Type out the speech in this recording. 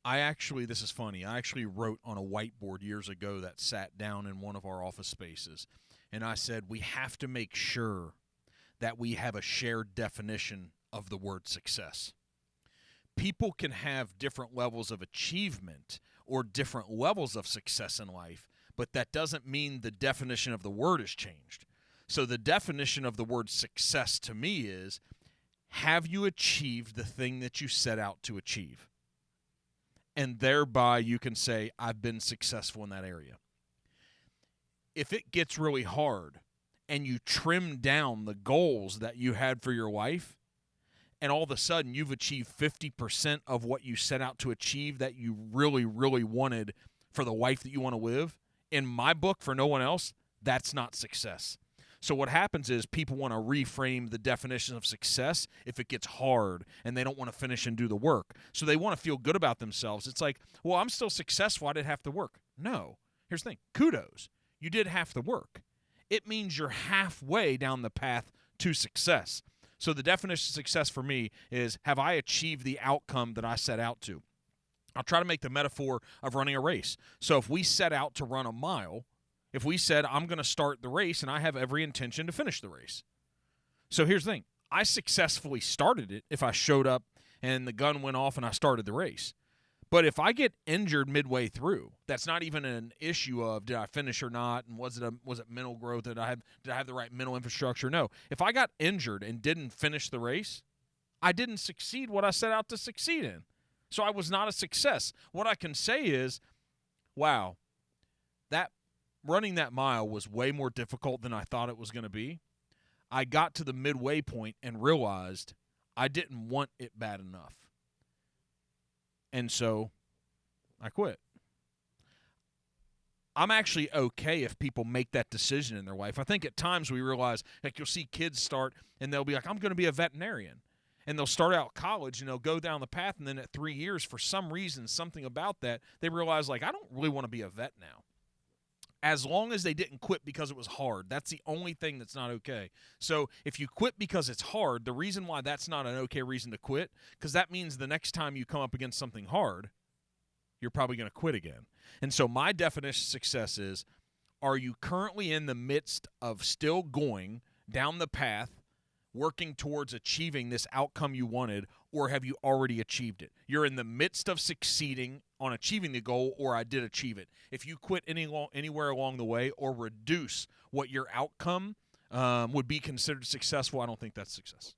This is funny. I actually wrote on a whiteboard years ago that sat down in one of our office spaces. And I said, we have to make sure that we have a shared definition of the word success. People can have different levels of achievement or different levels of success in life, but that doesn't mean the definition of the word has changed. So the definition of the word success to me is, have you achieved the thing that you set out to achieve? And thereby you can say, I've been successful in that area. If it gets really hard and you trim down the goals that you had for your life, and all of a sudden you've achieved 50% of what you set out to achieve that you really, really wanted for the life that you want to live, in my book, for no one else, that's not success. So what happens is people want to reframe the definition of success if it gets hard and they don't want to finish and do the work. So they want to feel good about themselves. It's like, well, I'm still successful. I didn't have to work. No. Here's the thing. Kudos. You did have to work. It means you're halfway down the path to success. So the definition of success for me is, have I achieved the outcome that I set out to? I'll try to make the metaphor of running a race. So if we set out to run a mile, if we said, I'm going to start the race and I have every intention to finish the race. So here's the thing. I successfully started it if I showed up and the gun went off and I started the race. But if I get injured midway through, that's not even an issue of did I finish or not, and was it mental growth, did I have the right mental infrastructure? No. If I got injured and didn't finish the race, I didn't succeed what I set out to succeed in. So I was not a success. What I can say is, wow, that running that mile was way more difficult than I thought it was going to be. I got to the midway point and realized I didn't want it bad enough. And so I quit. I'm actually okay if people make that decision in their life. I think at times we realize, like, you'll see kids start and they'll be like, I'm going to be a veterinarian. And they'll start out college and they'll go down the path, and then at 3 years, for some reason, something about that, they realize, like, I don't really want to be a vet now. As long as they didn't quit because it was hard. That's the only thing that's not okay. So if you quit because it's hard, the reason why that's not an okay reason to quit, because that means the next time you come up against something hard, you're probably going to quit again. And so my definition of success is, are you currently in the midst of still going down the path, working towards achieving this outcome you wanted, or have you already achieved it? You're in the midst of succeeding on achieving the goal, or I did achieve it. If you quit anywhere along the way or reduce what your outcome would be considered successful, I don't think that's success.